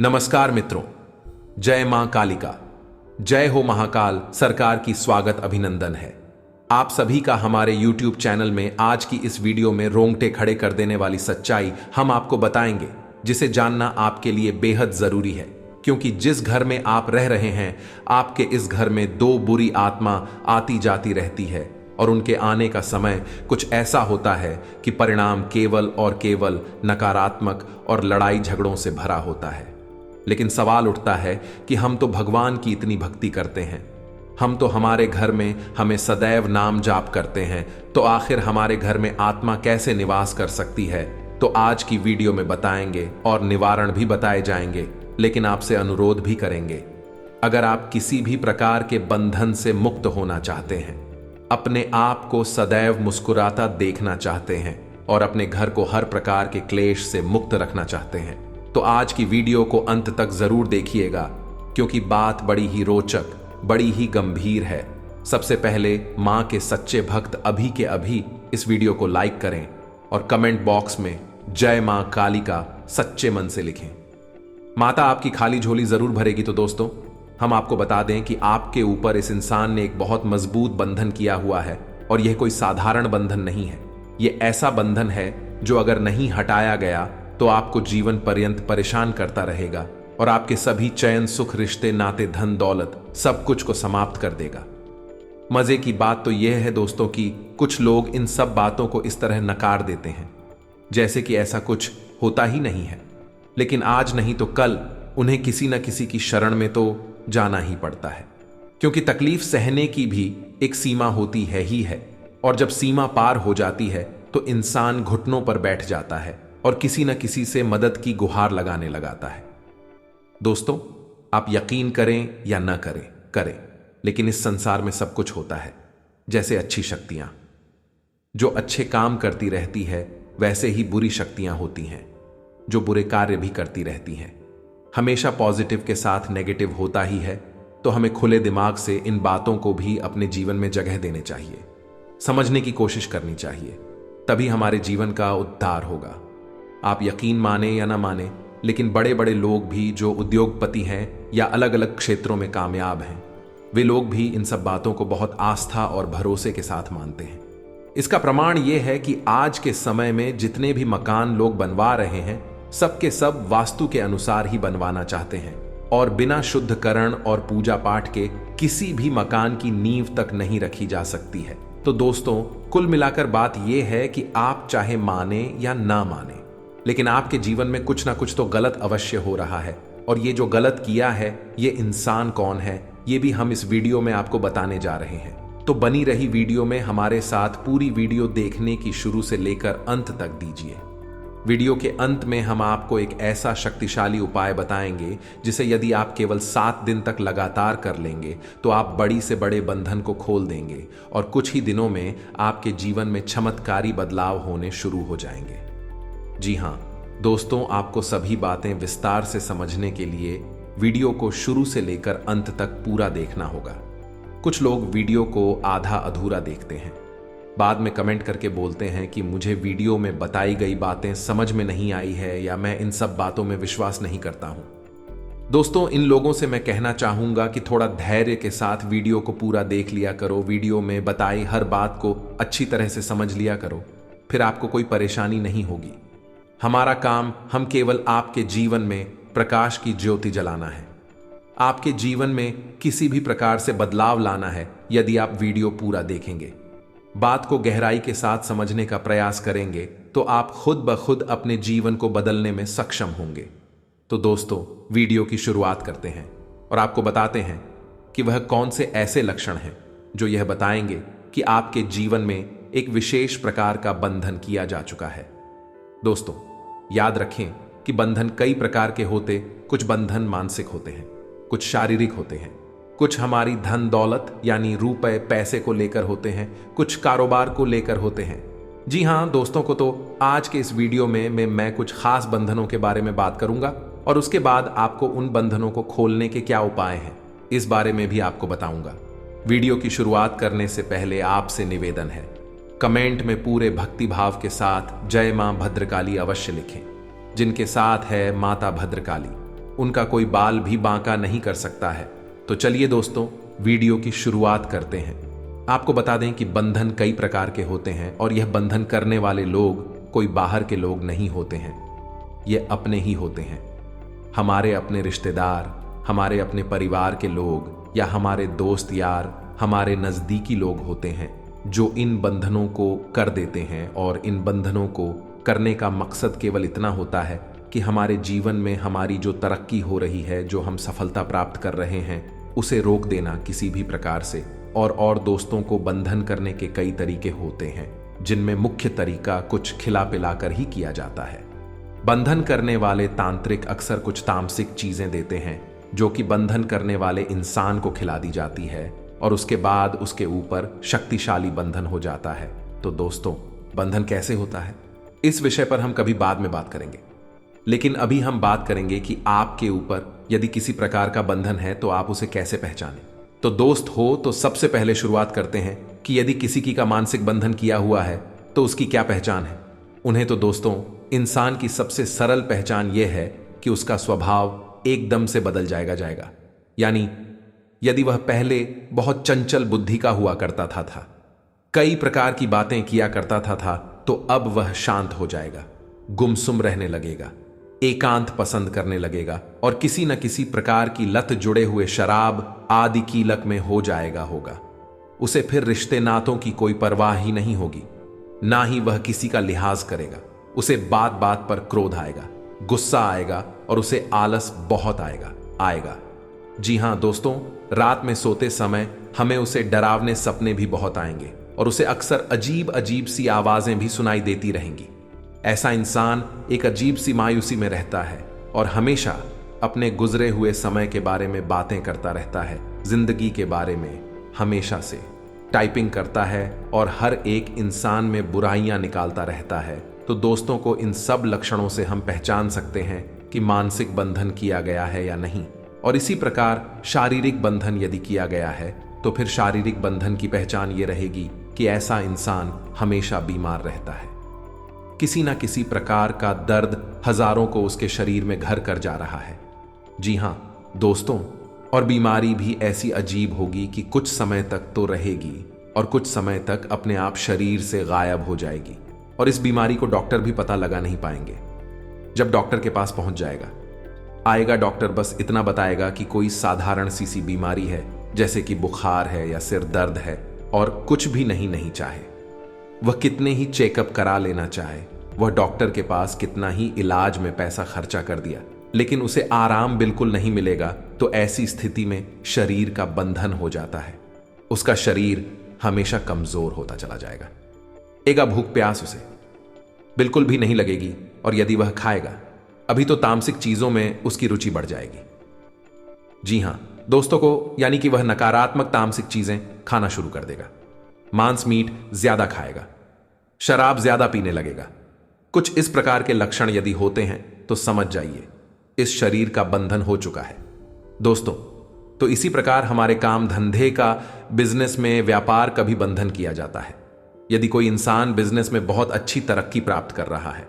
नमस्कार मित्रों, जय मां कालिका, जय हो महाकाल सरकार की स्वागत अभिनंदन है। आप सभी का हमारे YouTube चैनल में आज की इस वीडियो में रोंगटे खड़े कर देने वाली सच्चाई हम आपको बताएंगे, जिसे जानना आपके लिए बेहद जरूरी है। क्योंकि जिस घर में आप रह रहे हैं, आपके इस घर में दो बुरी आत्मा आती जाती रहती है और उनके आने का समय कुछ ऐसा होता है कि परिणाम केवल और केवल नकारात्मक और लड़ाई झगड़ों से भरा होता है। लेकिन सवाल उठता है कि हम तो भगवान की इतनी भक्ति करते हैं, हम तो हमारे घर में हमें सदैव नाम जाप करते हैं, तो आखिर हमारे घर में आत्मा कैसे निवास कर सकती है? तो आज की वीडियो में बताएंगे और निवारण भी बताए जाएंगे। लेकिन आपसे अनुरोध भी करेंगे, अगर आप किसी भी प्रकार के बंधन से मुक्त होना चाहते हैं, अपने आप को सदैव मुस्कुराता देखना चाहते हैं और अपने घर को हर प्रकार के क्लेश से मुक्त रखना चाहते हैं, तो आज की वीडियो को अंत तक जरूर देखिएगा, क्योंकि बात बड़ी ही रोचक, बड़ी ही गंभीर है। सबसे पहले मां के सच्चे भक्त अभी के अभी इस वीडियो को लाइक करें और कमेंट बॉक्स में जय मां कालिका सच्चे मन से लिखें। माता आपकी खाली झोली जरूर भरेगी। तो दोस्तों, हम आपको बता दें कि आपके ऊपर इस इंसान ने एक बहुत मजबूत बंधन किया हुआ है और यह कोई साधारण बंधन नहीं है। यह ऐसा बंधन है जो अगर नहीं हटाया गया तो आपको जीवन पर्यंत परेशान करता रहेगा और आपके सभी चयन, सुख, रिश्ते, नाते, धन, दौलत सब कुछ को समाप्त कर देगा। मजे की बात तो यह है दोस्तों कि कुछ लोग इन सब बातों को इस तरह नकार देते हैं जैसे कि ऐसा कुछ होता ही नहीं है। लेकिन आज नहीं तो कल उन्हें किसी न किसी की शरण में तो जाना ही पड़ता है, क्योंकि तकलीफ सहने की भी एक सीमा होती है ही है। और जब सीमा पार हो जाती है तो इंसान घुटनों पर बैठ जाता है और किसी न किसी से मदद की गुहार लगाने लगाता है। दोस्तों, आप यकीन करें या न करें, लेकिन इस संसार में सब कुछ होता है। जैसे अच्छी शक्तियां जो अच्छे काम करती रहती है, वैसे ही बुरी शक्तियां होती हैं जो बुरे कार्य भी करती रहती हैं। हमेशा पॉजिटिव के साथ नेगेटिव होता ही है, तो हमें खुले दिमाग से इन बातों को भी अपने जीवन में जगह देने चाहिए, समझने की कोशिश करनी चाहिए, तभी हमारे जीवन का उद्धार होगा। आप यकीन माने या ना माने, लेकिन बड़े बड़े लोग भी जो उद्योगपति हैं या अलग अलग क्षेत्रों में कामयाब हैं, वे लोग भी इन सब बातों को बहुत आस्था और भरोसे के साथ मानते हैं। इसका प्रमाण यह है कि आज के समय में जितने भी मकान लोग बनवा रहे हैं, सबके सब वास्तु के अनुसार ही बनवाना चाहते हैं और बिना शुद्धकरण और पूजा पाठ के किसी भी मकान की नींव तक नहीं रखी जा सकती है। तो दोस्तों, कुल मिलाकर बात यह है कि आप चाहे माने या ना माने, लेकिन आपके जीवन में कुछ ना कुछ तो गलत अवश्य हो रहा है। और ये जो गलत किया है, ये इंसान कौन है, ये भी हम इस वीडियो में आपको बताने जा रहे हैं। तो बनी रही वीडियो में हमारे साथ पूरी वीडियो देखने की शुरू से लेकर अंत तक दीजिए। वीडियो के अंत में हम आपको एक ऐसा शक्तिशाली उपाय बताएंगे जिसे यदि आप केवल 7 दिन तक लगातार कर लेंगे तो आप बड़ी से बड़े बंधन को खोल देंगे और कुछ ही दिनों में आपके जीवन में चमत्कारी बदलाव होने शुरू हो जाएंगे। जी हाँ दोस्तों, आपको सभी बातें विस्तार से समझने के लिए वीडियो को शुरू से लेकर अंत तक पूरा देखना होगा। कुछ लोग वीडियो को आधा अधूरा देखते हैं, बाद में कमेंट करके बोलते हैं कि मुझे वीडियो में बताई गई बातें समझ में नहीं आई है या मैं इन सब बातों में विश्वास नहीं करता हूं। दोस्तों, इन लोगों से मैं कहना चाहूंगा कि थोड़ा धैर्य के साथ वीडियो को पूरा देख लिया करो। वीडियो में बताई हर बात को अच्छी तरह से समझ लिया करो, फिर आपको कोई परेशानी नहीं होगी। हमारा काम हम केवल आपके जीवन में प्रकाश की ज्योति जलाना है, आपके जीवन में किसी भी प्रकार से बदलाव लाना है। यदि आप वीडियो पूरा देखेंगे, बात को गहराई के साथ समझने का प्रयास करेंगे, तो आप खुद ब खुद अपने जीवन को बदलने में सक्षम होंगे। तो दोस्तों, वीडियो की शुरुआत करते हैं और आपको बताते हैं कि वह कौन से ऐसे लक्षण हैं जो यह बताएंगे कि आपके जीवन में एक विशेष प्रकार का बंधन किया जा चुका है। दोस्तों, याद रखें कि बंधन कई प्रकार के होते। कुछ बंधन मानसिक होते हैं, कुछ शारीरिक होते हैं, कुछ हमारी धन दौलत यानी रुपए पैसे को लेकर होते हैं, कुछ कारोबार को लेकर होते हैं। जी हाँ दोस्तों, को तो आज के इस वीडियो में मैं कुछ खास बंधनों के बारे में बात करूंगा और उसके बाद आपको उन बंधनों को खोलने के क्या उपाय हैं, इस बारे में भी आपको बताऊंगा। वीडियो की शुरुआत करने से पहले आपसे निवेदन है, कमेंट में पूरे भक्ति भाव के साथ जय मां भद्रकाली अवश्य लिखें। जिनके साथ है माता भद्रकाली, उनका कोई बाल भी बांका नहीं कर सकता है। तो चलिए दोस्तों, वीडियो की शुरुआत करते हैं। आपको बता दें कि बंधन कई प्रकार के होते हैं और यह बंधन करने वाले लोग कोई बाहर के लोग नहीं होते हैं, ये अपने ही होते हैं। हमारे अपने रिश्तेदार, हमारे अपने परिवार के लोग या हमारे दोस्त यार, हमारे नजदीकी लोग होते हैं जो इन बंधनों को कर देते हैं। और इन बंधनों को करने का मकसद केवल इतना होता है कि हमारे जीवन में हमारी जो तरक्की हो रही है, जो हम सफलता प्राप्त कर रहे हैं, उसे रोक देना किसी भी प्रकार से। और दोस्तों को बंधन करने के कई तरीके होते हैं, जिनमें मुख्य तरीका कुछ खिला पिला कर ही किया जाता है। बंधन करने वाले तांत्रिक अक्सर कुछ तामसिक चीजें देते हैं जो कि बंधन करने वाले इंसान को खिला दी जाती है और उसके बाद उसके ऊपर शक्तिशाली बंधन हो जाता है। तो दोस्तों, बंधन कैसे होता है, इस विषय पर हम कभी बाद में बात करेंगे। लेकिन अभी हम बात करेंगे कि आपके ऊपर यदि किसी प्रकार का बंधन है तो आप उसे कैसे पहचानें। तो दोस्त हो तो सबसे पहले शुरुआत करते हैं कि यदि किसी की का मानसिक बंधन किया हुआ है तो उसकी क्या पहचान है। उन्हें तो दोस्तों, इंसान की सबसे सरल पहचान यह है कि उसका स्वभाव एकदम से बदल जाएगा। यानी यदि वह पहले बहुत चंचल बुद्धि का हुआ करता था, कई प्रकार की बातें किया करता था, तो अब वह शांत हो जाएगा, गुमसुम रहने लगेगा, एकांत पसंद करने लगेगा और किसी न किसी प्रकार की लत जुड़े हुए शराब आदि की लत में हो जाएगा होगा। उसे फिर रिश्ते नातों की कोई परवाह ही नहीं होगी, ना ही वह किसी का लिहाज करेगा। उसे बात बात पर क्रोध आएगा, गुस्सा आएगा और उसे आलस बहुत आएगा। जी हां दोस्तों, रात में सोते समय हमें उसे डरावने सपने भी बहुत आएंगे और उसे अक्सर अजीब अजीब सी आवाजें भी सुनाई देती रहेंगी। ऐसा इंसान एक अजीब सी मायूसी में रहता है और हमेशा अपने गुजरे हुए समय के बारे में बातें करता रहता है, जिंदगी के बारे में हमेशा से टाइपिंग करता है और हर एक इंसान में बुराइयां निकालता रहता है। तो दोस्तों को इन सब लक्षणों से हम पहचान सकते हैं कि मानसिक बंधन किया गया है या नहीं। और इसी प्रकार शारीरिक बंधन यदि किया गया है तो फिर शारीरिक बंधन की पहचान ये रहेगी कि ऐसा इंसान हमेशा बीमार रहता है, किसी ना किसी प्रकार का दर्द हजारों को उसके शरीर में घर कर जा रहा है। जी हां दोस्तों, और बीमारी भी ऐसी अजीब होगी कि कुछ समय तक तो रहेगी और कुछ समय तक अपने आप शरीर से गायब हो जाएगी। और इस बीमारी को डॉक्टर भी पता लगा नहीं पाएंगे। जब डॉक्टर के पास पहुंच आएगा डॉक्टर बस इतना बताएगा कि कोई साधारण सी बीमारी है, जैसे कि बुखार है या सिर दर्द है, और कुछ भी नहीं चाहे। वह कितने ही चेकअप करा लेना चाहे, वह डॉक्टर के पास कितना ही इलाज में पैसा खर्चा कर दिया, लेकिन उसे आराम बिल्कुल नहीं मिलेगा। तो ऐसी स्थिति में शरीर का बंधन हो जाता है, उसका शरीर हमेशा कमजोर होता चला जाएगा। एगा भूख प्यास उसे बिल्कुल भी नहीं लगेगी और यदि वह खाएगा अभी तो तामसिक चीजों में उसकी रुचि बढ़ जाएगी। जी हां दोस्तों को, यानी कि वह नकारात्मक तामसिक चीजें खाना शुरू कर देगा, मांस मीट ज्यादा खाएगा, शराब ज्यादा पीने लगेगा। कुछ इस प्रकार के लक्षण यदि होते हैं तो समझ जाइए इस शरीर का बंधन हो चुका है। दोस्तों, तो इसी प्रकार हमारे काम धंधे का, बिजनेस में, व्यापार का भी बंधन किया जाता है। यदि कोई इंसान बिजनेस में बहुत अच्छी तरक्की प्राप्त कर रहा है,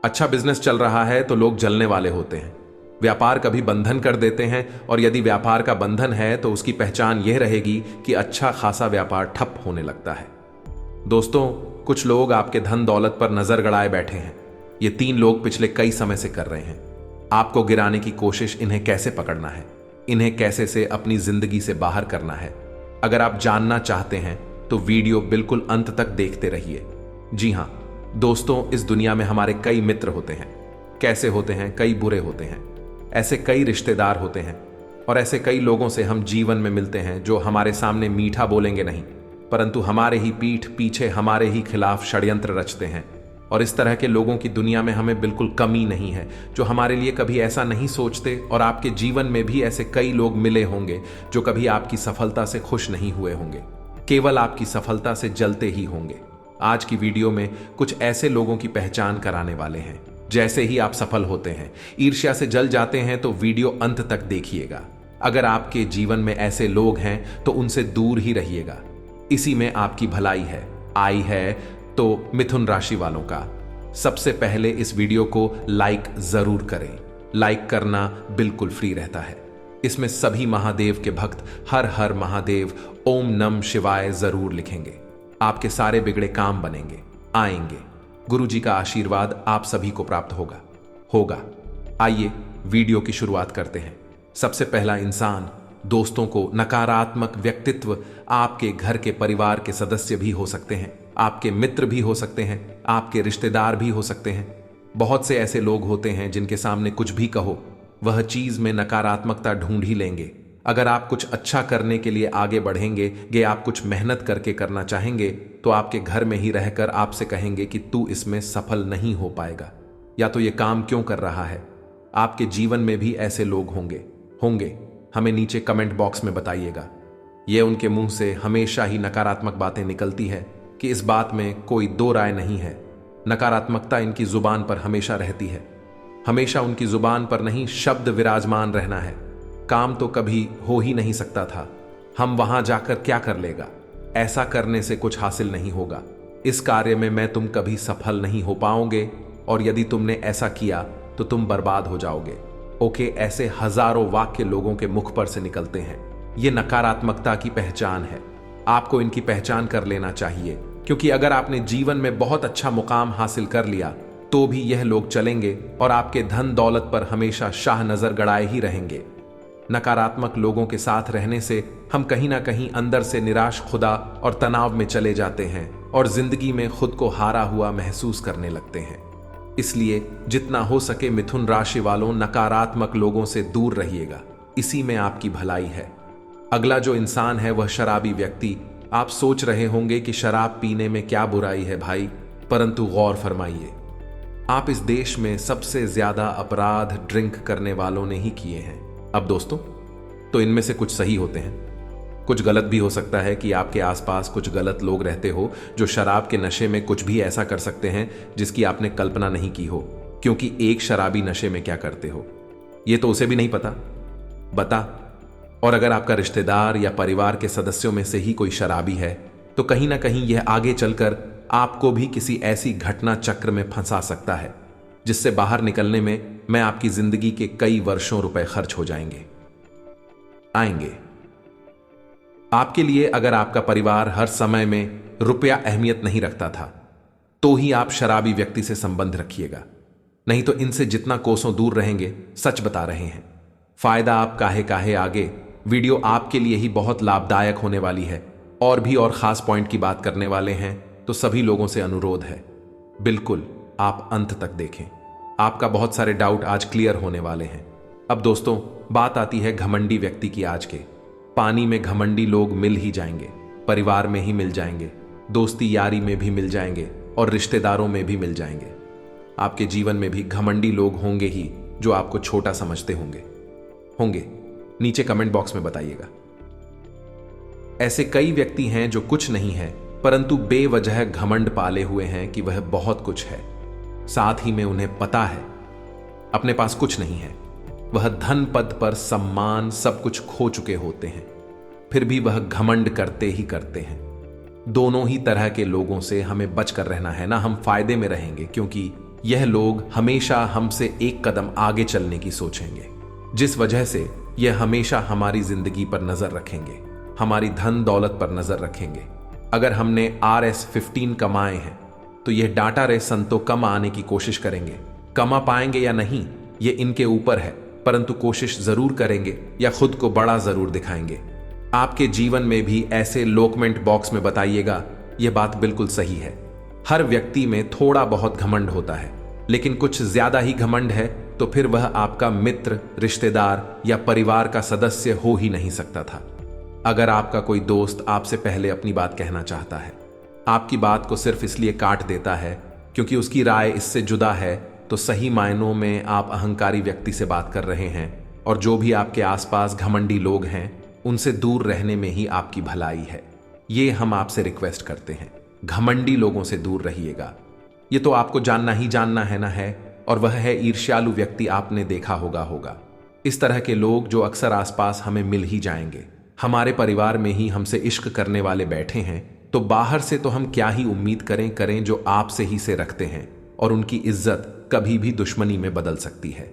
अच्छा बिजनेस चल रहा है, तो लोग जलने वाले होते हैं, व्यापार का भी बंधन कर देते हैं। और यदि व्यापार का बंधन है तो उसकी पहचान यह रहेगी कि अच्छा खासा व्यापार ठप होने लगता है। दोस्तों, कुछ लोग आपके धन दौलत पर नजर गड़ाए बैठे हैं। ये 3 लोग पिछले कई समय से कर रहे हैं। आपको गिराने की कोशिश, इन्हें कैसे पकड़ना है, इन्हें कैसे से अपनी जिंदगी से बाहर करना है। अगर आप जानना चाहते हैं तो वीडियो बिल्कुल अंत तक देखते रहिए। जी हां दोस्तों, इस दुनिया में हमारे कई मित्र होते हैं। कैसे होते हैं? कई बुरे होते हैं। ऐसे कई रिश्तेदार होते हैं और ऐसे कई लोगों से हम जीवन में मिलते हैं जो हमारे सामने मीठा बोलेंगे नहीं, परंतु हमारे ही पीठ पीछे हमारे ही खिलाफ षड्यंत्र रचते हैं। और इस तरह के लोगों की दुनिया में हमें बिल्कुल कमी नहीं है, जो हमारे लिए कभी ऐसा नहीं सोचते। और आपके जीवन में भी ऐसे कई लोग मिले होंगे जो कभी आपकी सफलता से खुश नहीं हुए होंगे, केवल आपकी सफलता से जलते ही होंगे। आज की वीडियो में कुछ ऐसे लोगों की पहचान कराने वाले हैं। जैसे ही आप सफल होते हैं, ईर्ष्या से जल जाते हैं, तो वीडियो अंत तक देखिएगा। अगर आपके जीवन में ऐसे लोग हैं तो उनसे दूर ही रहिएगा, इसी में आपकी भलाई है। आई है तो मिथुन राशि वालों का सबसे पहले इस वीडियो को लाइक जरूर करें लाइक करना बिल्कुल फ्री रहता है। इसमें सभी महादेव के भक्त हर हर महादेव ओम नम शिवाय जरूर लिखेंगे। आपके सारे बिगड़े काम बनेंगे, आएंगे। गुरु जी का आशीर्वाद आप सभी को प्राप्त होगा। आइए वीडियो की शुरुआत करते हैं। सबसे पहला इंसान, दोस्तों को नकारात्मक व्यक्तित्व आपके घर के परिवार के सदस्य भी हो सकते हैं, आपके मित्र भी हो सकते हैं, आपके रिश्तेदार भी हो सकते हैं। बहुत से ऐसे लोग होते हैं जिनके सामने कुछ भी कहो वह चीज में नकारात्मकता ढूंढ ही लेंगे। अगर आप कुछ अच्छा करने के लिए आगे बढ़ेंगे, आप कुछ मेहनत करके करना चाहेंगे, तो आपके घर में ही रहकर आपसे कहेंगे कि तू इसमें सफल नहीं हो पाएगा, या तो ये काम क्यों कर रहा है। आपके जीवन में भी ऐसे लोग होंगे। हमें नीचे कमेंट बॉक्स में बताइएगा। ये उनके मुंह से हमेशा ही नकारात्मक बातें निकलती है कि इस बात में कोई दो राय नहीं है। नकारात्मकता इनकी जुबान पर हमेशा रहती है। हमेशा उनकी जुबान पर नहीं शब्द विराजमान रहना है। काम तो कभी हो ही नहीं सकता था, हम वहां जाकर क्या कर लेगा, ऐसा करने से कुछ हासिल नहीं होगा, इस कार्य में मैं तुम कभी सफल नहीं हो पाओगे, और यदि तुमने ऐसा किया तो तुम बर्बाद हो जाओगे। ओके, ऐसे हजारों वाक्य लोगों के मुख पर से निकलते हैं। ये नकारात्मकता की पहचान है। आपको इनकी पहचान कर लेना चाहिए, क्योंकि अगर आपने जीवन में बहुत अच्छा मुकाम हासिल कर लिया तो भी यह लोग चलेंगे और आपके धन दौलत पर हमेशा शाह नजर गड़ाए ही रहेंगे। नकारात्मक लोगों के साथ रहने से हम कहीं ना कहीं अंदर से निराश खुदा और तनाव में चले जाते हैं और जिंदगी में खुद को हारा हुआ महसूस करने लगते हैं। इसलिए जितना हो सके मिथुन राशि वालों, नकारात्मक लोगों से दूर रहिएगा, इसी में आपकी भलाई है। अगला जो इंसान है वह शराबी व्यक्ति। आप सोच रहे होंगे कि शराब पीने में क्या बुराई है भाई, परंतु गौर फरमाइए, आप इस देश में सबसे ज्यादा अपराध ड्रिंक करने वालों ने ही किए हैं। अब दोस्तों, तो इनमें से कुछ सही होते हैं, कुछ गलत भी हो सकता है कि आपके आसपास कुछ गलत लोग रहते हो जो शराब के नशे में कुछ भी ऐसा कर सकते हैं जिसकी आपने कल्पना नहीं की हो। क्योंकि एक शराबी नशे में क्या करते हो ये तो उसे भी नहीं बता। और अगर आपका रिश्तेदार या परिवार के सदस्यों में से ही कोई शराबी है तो कहीं ना कहीं यह आगे चलकर आपको भी किसी ऐसी घटना चक्र में फंसा सकता है जिससे बाहर निकलने में आपकी जिंदगी के कई वर्षों रुपए खर्च हो आएंगे। आपके लिए अगर आपका परिवार हर समय में रुपया अहमियत नहीं रखता था तो ही आप शराबी व्यक्ति से संबंध रखिएगा, नहीं तो इनसे जितना कोसों दूर रहेंगे, सच बता रहे हैं। फायदा आप काहे आगे। वीडियो आपके लिए ही बहुत लाभदायक होने वाली है, और भी और खास पॉइंट की बात करने वाले हैं, तो सभी लोगों से अनुरोध है बिल्कुल आप अंत तक देखें। आपका बहुत सारे डाउट आज क्लियर होने वाले हैं। अब दोस्तों, बात आती है घमंडी व्यक्ति की। आज के पानी में घमंडी लोग मिल ही जाएंगे, परिवार में ही मिल जाएंगे, दोस्ती यारी में भी मिल जाएंगे और रिश्तेदारों में भी मिल जाएंगे। आपके जीवन में भी घमंडी लोग होंगे ही जो आपको छोटा समझते होंगे। नीचे कमेंट बॉक्स में बताइएगा। ऐसे कई व्यक्ति हैं जो कुछ नहीं है परंतु बेवजह घमंड पाले हुए हैं कि वह बहुत कुछ है। साथ ही में उन्हें पता है अपने पास कुछ नहीं है, वह धन पद पर सम्मान सब कुछ खो चुके होते हैं, फिर भी वह घमंड करते हैं। दोनों ही तरह के लोगों से हमें बचकर रहना है ना, हम फायदे में रहेंगे, क्योंकि यह लोग हमेशा हमसे एक कदम आगे चलने की सोचेंगे, जिस वजह से यह हमेशा हमारी जिंदगी पर नजर रखेंगे, हमारी धन दौलत पर नजर रखेंगे। अगर हमने RS15 कमाए हैं तो यह डाटा रे संतो कम आने की कोशिश करेंगे। कमा पाएंगे या नहीं ये इनके ऊपर है, परंतु कोशिश जरूर करेंगे या खुद को बड़ा जरूर दिखाएंगे। आपके जीवन में भी ऐसे लोग कमेंट बॉक्स में बताइएगा। यह बात बिल्कुल सही है, हर व्यक्ति में थोड़ा बहुत घमंड होता है, लेकिन कुछ ज्यादा ही घमंड है तो फिर वह आपका मित्र, रिश्तेदार या परिवार का सदस्य हो ही नहीं सकता था। अगर आपका कोई दोस्त आपसे पहले अपनी बात कहना चाहता है, आपकी बात को सिर्फ इसलिए काट देता है क्योंकि उसकी राय इससे जुदा है, तो सही मायनों में आप अहंकारी व्यक्ति से बात कर रहे हैं। और जो भी आपके आसपास घमंडी लोग हैं उनसे दूर रहने में ही आपकी भलाई है। ये हम आपसे रिक्वेस्ट करते हैं, घमंडी लोगों से दूर रहिएगा। ये तो आपको जानना ही जानना है ना है, और वह है ईर्ष्यालु व्यक्ति। आपने देखा होगा इस तरह के लोग जो अक्सर आसपास हमें मिल ही जाएंगे। हमारे परिवार में ही हमसे इश्क करने वाले बैठे हैं, तो बाहर से तो हम क्या ही उम्मीद करें जो आपसे ही से रखते हैं, और उनकी इज्जत कभी भी दुश्मनी में बदल सकती है।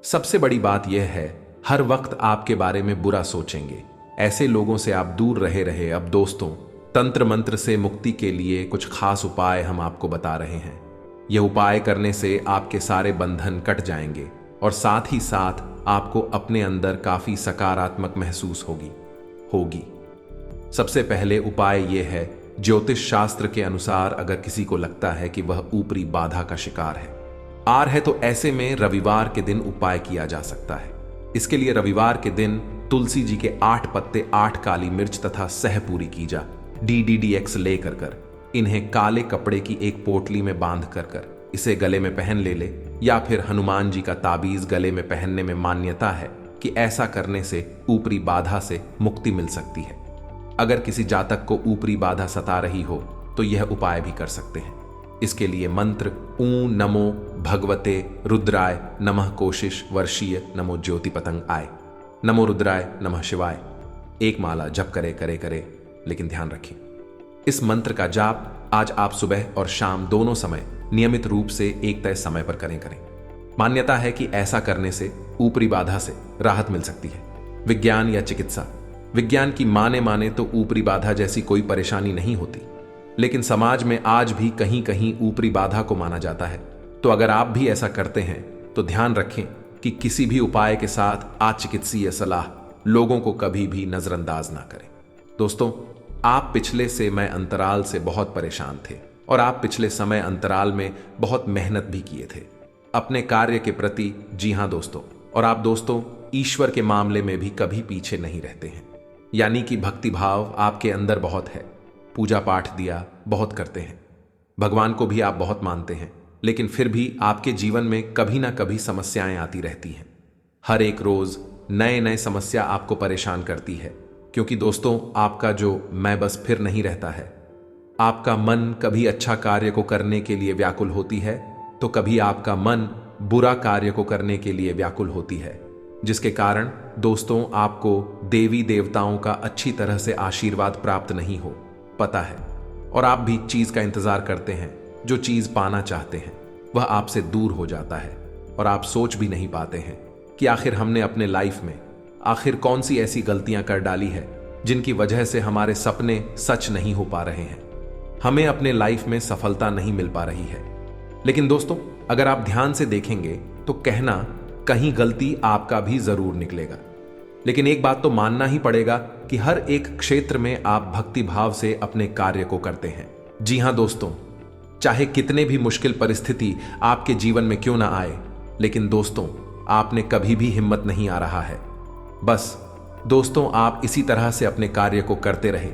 सबसे बड़ी बात यह है, हर वक्त आपके बारे में बुरा सोचेंगे। ऐसे लोगों से आप दूर रहे। अब दोस्तों, तंत्र मंत्र से मुक्ति के लिए कुछ खास उपाय हम आपको बता रहे हैं। यह उपाय करने से आपके सारे बंधन कट जाएंगे और साथ ही साथ आपको अपने अंदर काफी सकारात्मक महसूस होगी। सबसे पहले उपाय यह है, ज्योतिष शास्त्र के अनुसार अगर किसी को लगता है कि वह ऊपरी बाधा का शिकार है तो ऐसे में रविवार के दिन उपाय किया जा सकता है। इसके लिए रविवार के दिन तुलसी जी के 8 पत्ते, 8 काली मिर्च तथा सहपूरी की जा DDDX लेकर इन्हें काले कपड़े की एक पोटली में बांध कर इसे गले में पहन ले या फिर हनुमान जी का ताबीज गले में पहनने में मान्यता है कि ऐसा करने से ऊपरी बाधा से मुक्ति मिल सकती है। अगर किसी जातक को ऊपरी बाधा सता रही हो तो यह उपाय भी कर सकते हैं। इसके लिए मंत्र ऊ नमो भगवते रुद्राय नमः कोशिश वर्षीय नमो ज्योति पतंग आय नमो रुद्राय नमः शिवाय 1 माला जप करे। लेकिन ध्यान रखें, इस मंत्र का जाप आज आप सुबह और शाम दोनों समय नियमित रूप से एक तय समय पर करें। मान्यता है कि ऐसा करने से ऊपरी बाधा से राहत मिल सकती है। विज्ञान या चिकित्सा, विज्ञान की माने तो ऊपरी बाधा जैसी कोई परेशानी नहीं होती, लेकिन समाज में आज भी कहीं कहीं ऊपरी बाधा को माना जाता है। तो अगर आप भी ऐसा करते हैं तो ध्यान रखें कि किसी भी उपाय के साथ अचिकित्सीय सलाह लोगों को कभी भी नजरअंदाज ना करें। दोस्तों, आप पिछले समय अंतराल से बहुत परेशान थे और आप पिछले समय अंतराल में बहुत मेहनत भी किए थे अपने कार्य के प्रति। जी हां दोस्तों, और आप दोस्तों ईश्वर के मामले में भी कभी पीछे नहीं रहते हैं, यानी कि भक्ति भाव आपके अंदर बहुत है। पूजा पाठ दिया बहुत करते हैं, भगवान को भी आप बहुत मानते हैं, लेकिन फिर भी आपके जीवन में कभी ना कभी समस्याएं आती रहती हैं। हर एक रोज नए समस्या आपको परेशान करती है, क्योंकि दोस्तों आपका जो मैं बस फिर नहीं रहता है। आपका मन कभी अच्छा कार्य को करने के लिए व्याकुल होती है तो कभी आपका मन बुरा कार्य को करने के लिए व्याकुल होती है, जिसके कारण दोस्तों आपको देवी देवताओं का अच्छी तरह से आशीर्वाद प्राप्त नहीं हो पता है, और आप भी चीज का इंतजार करते हैं। जो चीज पाना चाहते हैं वह आपसे दूर हो जाता है और आप सोच भी नहीं पाते हैं कि आखिर हमने अपने लाइफ में आखिर कौन सी ऐसी गलतियां कर डाली है जिनकी वजह से हमारे सपने सच नहीं हो पा रहे हैं, हमें अपने लाइफ में सफलता नहीं मिल पा रही है। लेकिन दोस्तों, अगर आप ध्यान से देखेंगे तो कहना कहीं गलती आपका भी जरूर निकलेगा, लेकिन एक बात तो मानना ही पड़ेगा कि हर एक क्षेत्र में आप भक्ति भाव से अपने कार्य को करते हैं। जी हां दोस्तों, चाहे कितने भी मुश्किल परिस्थिति आपके जीवन में क्यों ना आए, लेकिन दोस्तों आपने कभी भी हिम्मत नहीं आ रहा है। बस दोस्तों आप इसी तरह से अपने कार्य को करते रहे,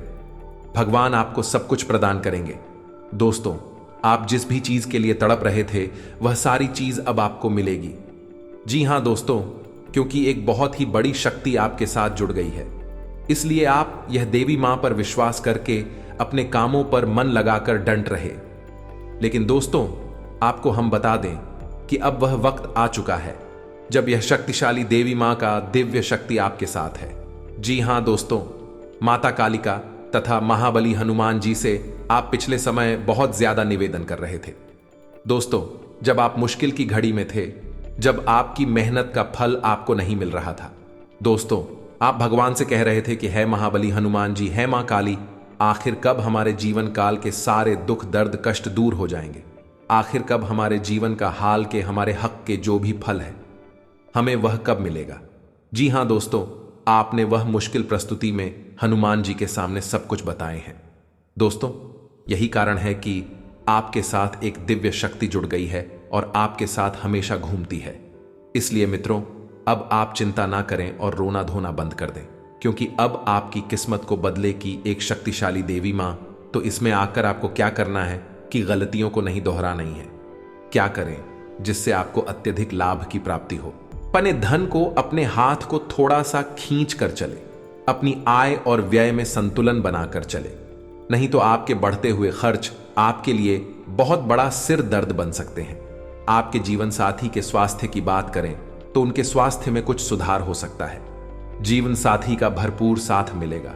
भगवान आपको सब कुछ प्रदान करेंगे। दोस्तों, आप जिस भी चीज के लिए तड़प रहे थे वह सारी चीज अब आपको मिलेगी। जी हां दोस्तों, क्योंकि एक बहुत ही बड़ी शक्ति आपके साथ जुड़ गई है, इसलिए आप यह देवी मां पर विश्वास करके अपने कामों पर मन लगाकर डंट रहे। लेकिन दोस्तों आपको हम बता दें कि अब वह वक्त आ चुका है जब यह शक्तिशाली देवी मां का दिव्य शक्ति आपके साथ है। जी हां दोस्तों, माता कालिका तथा महाबली हनुमान जी से आप पिछले समय बहुत ज्यादा निवेदन कर रहे थे। दोस्तों, जब आप मुश्किल की घड़ी में थे, जब आपकी मेहनत का फल आपको नहीं मिल रहा था, दोस्तों आप भगवान से कह रहे थे कि है महाबली हनुमान जी, है मां काली, आखिर कब हमारे जीवन काल के सारे दुख दर्द कष्ट दूर हो जाएंगे? आखिर कब हमारे जीवन का हाल के हमारे हक के जो भी फल है हमें वह कब मिलेगा? जी हां दोस्तों, आपने वह मुश्किल प्रस्तुति में हनुमान जी के सामने सब कुछ बताए हैं। दोस्तों, यही कारण है कि आपके साथ एक दिव्य शक्ति जुड़ गई है और आपके साथ हमेशा घूमती है। इसलिए मित्रों, अब आप चिंता ना करें और रोना धोना बंद कर दें, क्योंकि अब आपकी किस्मत को बदलेगी एक शक्तिशाली देवी मां। तो इसमें आकर आपको क्या करना है कि गलतियों को नहीं दोहराना ही है। क्या करें जिससे आपको अत्यधिक लाभ की प्राप्ति हो? अपने धन को अपने हाथ को थोड़ा सा खींच कर चले, अपनी आय और व्यय में संतुलन बनाकर चले, नहीं तो आपके बढ़ते हुए खर्च आपके लिए बहुत बड़ा सिर दर्द बन सकते हैं। आपके जीवन साथी के स्वास्थ्य की बात करें तो उनके स्वास्थ्य में कुछ सुधार हो सकता है। जीवन साथी का भरपूर साथ मिलेगा।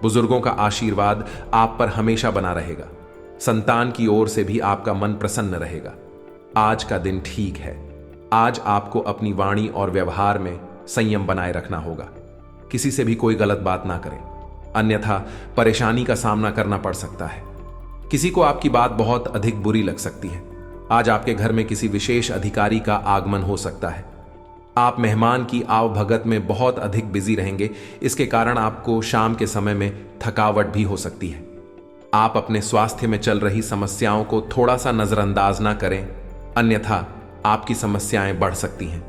बुजुर्गों का आशीर्वाद आप पर हमेशा बना रहेगा। संतान की ओर से भी आपका मन प्रसन्न रहेगा। आज का दिन ठीक है। आज आपको अपनी वाणी और व्यवहार में संयम बनाए रखना होगा। किसी से भी कोई गलत बात ना करें, अन्यथा परेशानी का सामना करना पड़ सकता है। किसी को आपकी बात बहुत अधिक बुरी लग सकती है। आज आपके घर में किसी विशेष अधिकारी का आगमन हो सकता है। आप मेहमान की आवभगत में बहुत अधिक बिजी रहेंगे। इसके कारण आपको शाम के समय में थकावट भी हो सकती है। आप अपने स्वास्थ्य में चल रही समस्याओं को थोड़ा सा नजरअंदाज ना करें, अन्यथा आपकी समस्याएं बढ़ सकती हैं।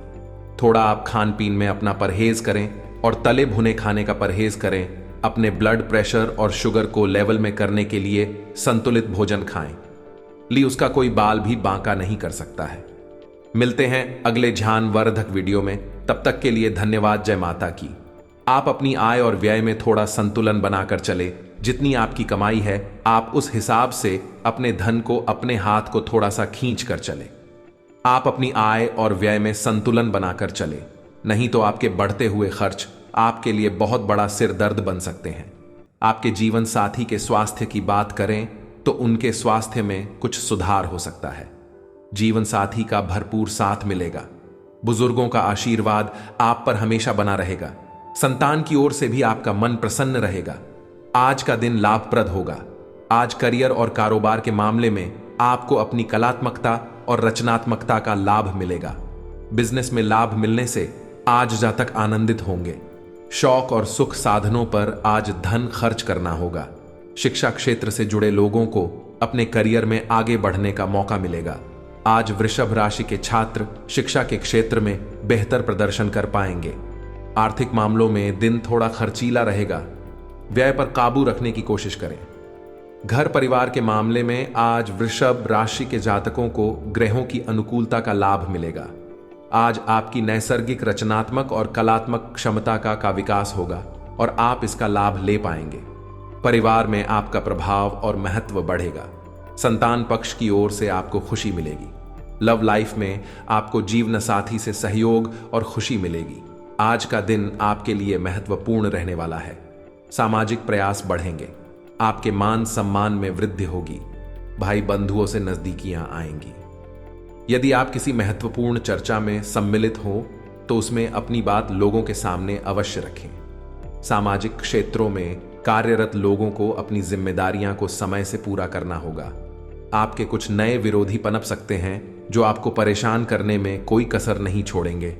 थोड़ा आप खान पीन में अपना परहेज करें और तले भुने खाने का परहेज करें। अपने ब्लड प्रेशर और शुगर को लेवल में करने के लिए संतुलित भोजन खाएं। उसका कोई बाल भी बांका नहीं कर सकता है। मिलते हैं अगले ध्यानवर्धक वीडियो में। तब तक के लिए धन्यवाद। जय माता की। आप अपनी आय और व्यय में थोड़ा संतुलन बनाकर चले। जितनी आपकी कमाई है, आप उस हिसाब से अपने धन को अपने हाथ को थोड़ा सा खींच कर चले। आप अपनी आय और व्यय में संतुलन बनाकर चले, नहीं तो आपके बढ़ते हुए खर्च आपके लिए बहुत बड़ा सिर दर्द बन सकते हैं। आपके जीवन साथी के स्वास्थ्य की बात करें तो उनके स्वास्थ्य में कुछ सुधार हो सकता है। जीवन साथी का भरपूर साथ मिलेगा। बुजुर्गों का आशीर्वाद आप पर हमेशा बना रहेगा। संतान की ओर से भी आपका मन प्रसन्न रहेगा। आज का दिन लाभप्रद होगा। आज करियर और कारोबार के मामले में आपको अपनी कलात्मकता और रचनात्मकता का लाभ मिलेगा। बिजनेस में लाभ मिलने से आज जातक आनंदित होंगे। शौक और सुख साधनों पर आज धन खर्च करना होगा। शिक्षा क्षेत्र से जुड़े लोगों को अपने करियर में आगे बढ़ने का मौका मिलेगा। आज वृषभ राशि के छात्र शिक्षा के क्षेत्र में बेहतर प्रदर्शन कर पाएंगे। आर्थिक मामलों में दिन थोड़ा खर्चीला रहेगा। व्यय पर काबू रखने की कोशिश करें। घर परिवार के मामले में आज वृषभ राशि के जातकों को ग्रहों की अनुकूलता का लाभ मिलेगा। आज आपकी नैसर्गिक रचनात्मक और कलात्मक क्षमता का विकास होगा और आप इसका लाभ ले पाएंगे। परिवार में आपका प्रभाव और महत्व बढ़ेगा। संतान पक्ष की ओर से आपको खुशी मिलेगी। लव लाइफ में आपको जीवन साथी से सहयोग और खुशी मिलेगी। आज का दिन आपके लिए महत्वपूर्ण रहने वाला है। सामाजिक प्रयास बढ़ेंगे। आपके मान सम्मान में वृद्धि होगी। भाई बंधुओं से नजदीकियां आएंगी। यदि आप किसी महत्वपूर्ण चर्चा में सम्मिलित हो तो उसमें अपनी बात लोगों के सामने अवश्य रखें। सामाजिक क्षेत्रों में कार्यरत लोगों को अपनी जिम्मेदारियां को समय से पूरा करना होगा। आपके कुछ नए विरोधी पनप सकते हैं जो आपको परेशान करने में कोई कसर नहीं छोड़ेंगे।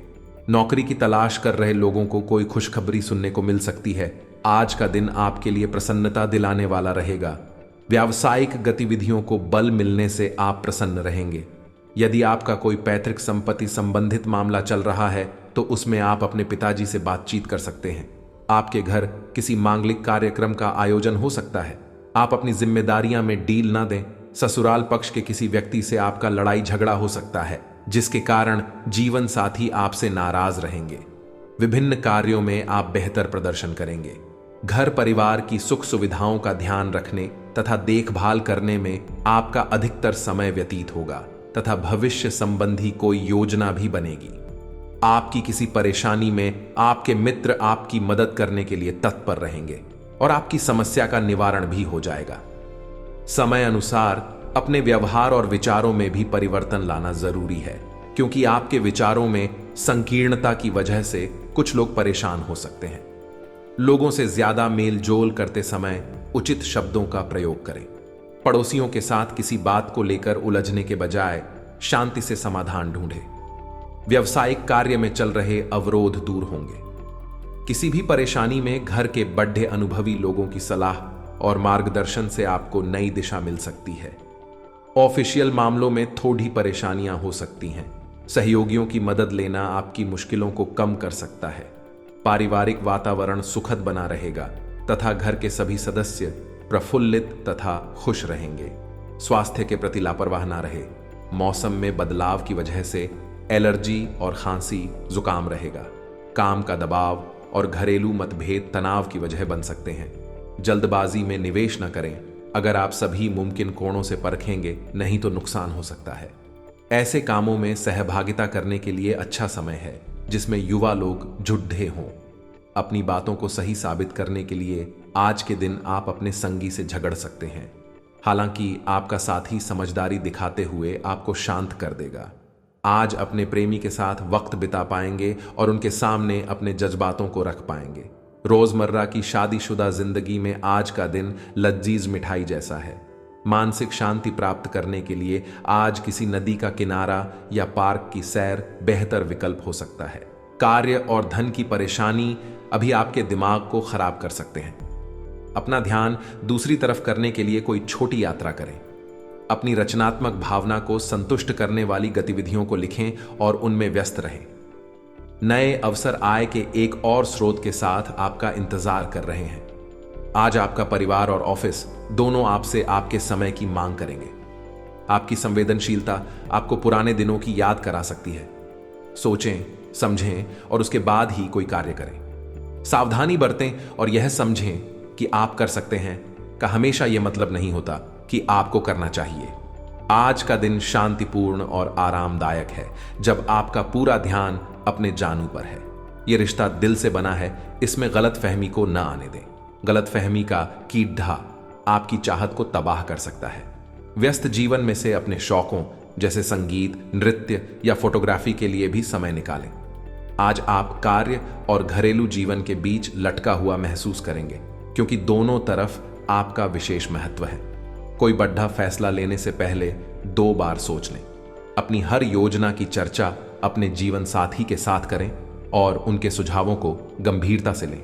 नौकरी की तलाश कर रहे लोगों को कोई खुशखबरी सुनने को मिल सकती है। आज का दिन आपके लिए प्रसन्नता दिलाने वाला रहेगा। व्यावसायिक गतिविधियों को बल मिलने से आप प्रसन्न रहेंगे। यदि आपका कोई पैतृक संपत्ति संबंधित मामला चल रहा है तो उसमें आप अपने पिताजी से बातचीत कर सकते हैं। आपके घर किसी मांगलिक कार्यक्रम का आयोजन हो सकता है। आप अपनी जिम्मेदारियां में डील ना दें। ससुराल पक्ष के किसी व्यक्ति से आपका लड़ाई झगड़ा हो सकता है, जिसके कारण जीवन साथी आपसे नाराज रहेंगे। विभिन्न कार्यों में आप बेहतर प्रदर्शन करेंगे। घर परिवार की सुख सुविधाओं का ध्यान रखने तथा देखभाल करने में आपका अधिकतर समय व्यतीत होगा तथा भविष्य संबंधी कोई योजना भी बनेगी। आपकी किसी परेशानी में आपके मित्र आपकी मदद करने के लिए तत्पर रहेंगे और आपकी समस्या का निवारण भी हो जाएगा। समय अनुसार अपने व्यवहार और विचारों में भी परिवर्तन लाना जरूरी है, क्योंकि आपके विचारों में संकीर्णता की वजह से कुछ लोग परेशान हो सकते हैं। लोगों से ज्यादा मेल जोल करते समय उचित शब्दों का प्रयोग करें। पड़ोसियों के साथ किसी बात को लेकर उलझने के बजाय शांति से समाधान ढूंढें। व्यवसायिक कार्य में चल रहे अवरोध दूर होंगे। किसी भी परेशानी में घर के बड़े अनुभवी लोगों की सलाह और मार्गदर्शन से आपको नई दिशा मिल सकती है। ऑफिशियल मामलों में थोड़ी परेशानियां हो सकती हैं। सहयोगियों की मदद लेना आपकी मुश्किलों को कम कर सकता है। पारिवारिक वातावरण सुखद बना रहेगा तथा घर के सभी सदस्य प्रफुल्लित तथा खुश रहेंगे। स्वास्थ्य के प्रति लापरवाह ना रहे। मौसम में बदलाव की वजह से एलर्जी और खांसी जुकाम रहेगा। काम का दबाव और घरेलू मतभेद तनाव की वजह बन सकते हैं। जल्दबाजी में निवेश न करें। अगर आप सभी मुमकिन कोणों से परखेंगे, नहीं तो नुकसान हो सकता है। ऐसे कामों में सहभागिता करने के लिए अच्छा समय है जिसमें युवा लोग जुड्ढे हों। अपनी बातों को सही साबित करने के लिए आज के दिन आप अपने संगी से झगड़ सकते हैं। हालांकि आपका साथी समझदारी दिखाते हुए आपको शांत कर देगा। आज अपने प्रेमी के साथ वक्त बिता पाएंगे और उनके सामने अपने जज्बातों को रख पाएंगे। रोजमर्रा की शादीशुदा जिंदगी में आज का दिन लजीज मिठाई जैसा है। मानसिक शांति प्राप्त करने के लिए आज किसी नदी का किनारा या पार्क की सैर बेहतर विकल्प हो सकता है। कार्य और धन की परेशानी अभी आपके दिमाग को खराब कर सकते हैं। अपना ध्यान दूसरी तरफ करने के लिए कोई छोटी यात्रा करें। अपनी रचनात्मक भावना को संतुष्ट करने वाली गतिविधियों को लिखें और उनमें व्यस्त रहें। नए अवसर आय के एक और स्रोत के साथ आपका इंतजार कर रहे हैं। आज आपका परिवार और ऑफिस दोनों आपसे आपके समय की मांग करेंगे। आपकी संवेदनशीलता आपको पुराने दिनों की याद करा सकती है। सोचें, समझें और उसके बाद ही कोई कार्य करें। सावधानी बरतें और यह समझें कि आप कर सकते हैं का हमेशा यह मतलब नहीं होता कि आपको करना चाहिए। आज का दिन शांतिपूर्ण और आरामदायक है जब आपका पूरा ध्यान अपने जानू पर है। यह रिश्ता दिल से बना है, इसमें गलतफहमी को न आने दें। गलतफहमी का कीड़ा आपकी चाहत को तबाह कर सकता है। व्यस्त जीवन में से अपने शौकों जैसे संगीत, नृत्य या फोटोग्राफी के लिए भी समय निकालें। आज आप कार्य और घरेलू जीवन के बीच लटका हुआ महसूस करेंगे क्योंकि दोनों तरफ आपका विशेष महत्व है। कोई बड़ा फैसला लेने से पहले 2 बार सोच लें। अपनी हर योजना की चर्चा अपने जीवन साथी के साथ करें और उनके सुझावों को गंभीरता से लें।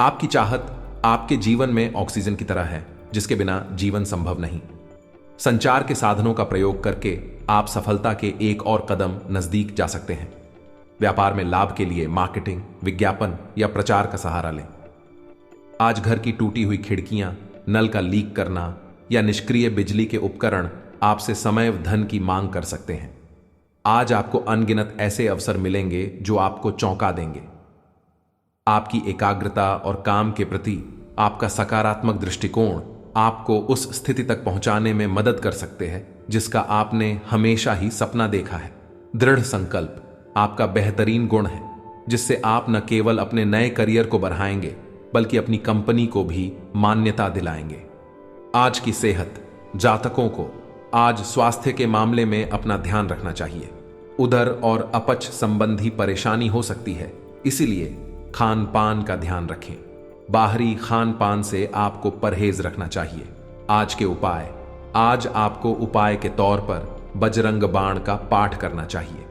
आपकी चाहत आपके जीवन में ऑक्सीजन की तरह है जिसके बिना जीवन संभव नहीं। संचार के साधनों का प्रयोग करके आप सफलता के एक और कदम नजदीक जा सकते हैं। व्यापार में लाभ के लिए मार्केटिंग, विज्ञापन या प्रचार का सहारा लें। आज घर की टूटी हुई खिड़कियां, नल का लीक करना या निष्क्रिय बिजली के उपकरण आपसे समय व धन की मांग कर सकते हैं। आज आपको अनगिनत ऐसे अवसर मिलेंगे जो आपको चौंका देंगे। आपकी एकाग्रता और काम के प्रति आपका सकारात्मक दृष्टिकोण आपको उस स्थिति तक पहुंचाने में मदद कर सकते हैं जिसका आपने हमेशा ही सपना देखा है। दृढ़ संकल्प आपका बेहतरीन गुण है जिससे आप न केवल अपने नए करियर को बढ़ाएंगे बल्कि अपनी कंपनी को भी मान्यता दिलाएंगे। आज की सेहत जातकों को आज स्वास्थ्य के मामले में अपना ध्यान रखना चाहिए। उदर और अपच संबंधी परेशानी हो सकती है, इसीलिए खान पान का ध्यान रखें। बाहरी खान पान से आपको परहेज रखना चाहिए। आज के उपाय, आज आपको उपाय के तौर पर बजरंग बाण का पाठ करना चाहिए।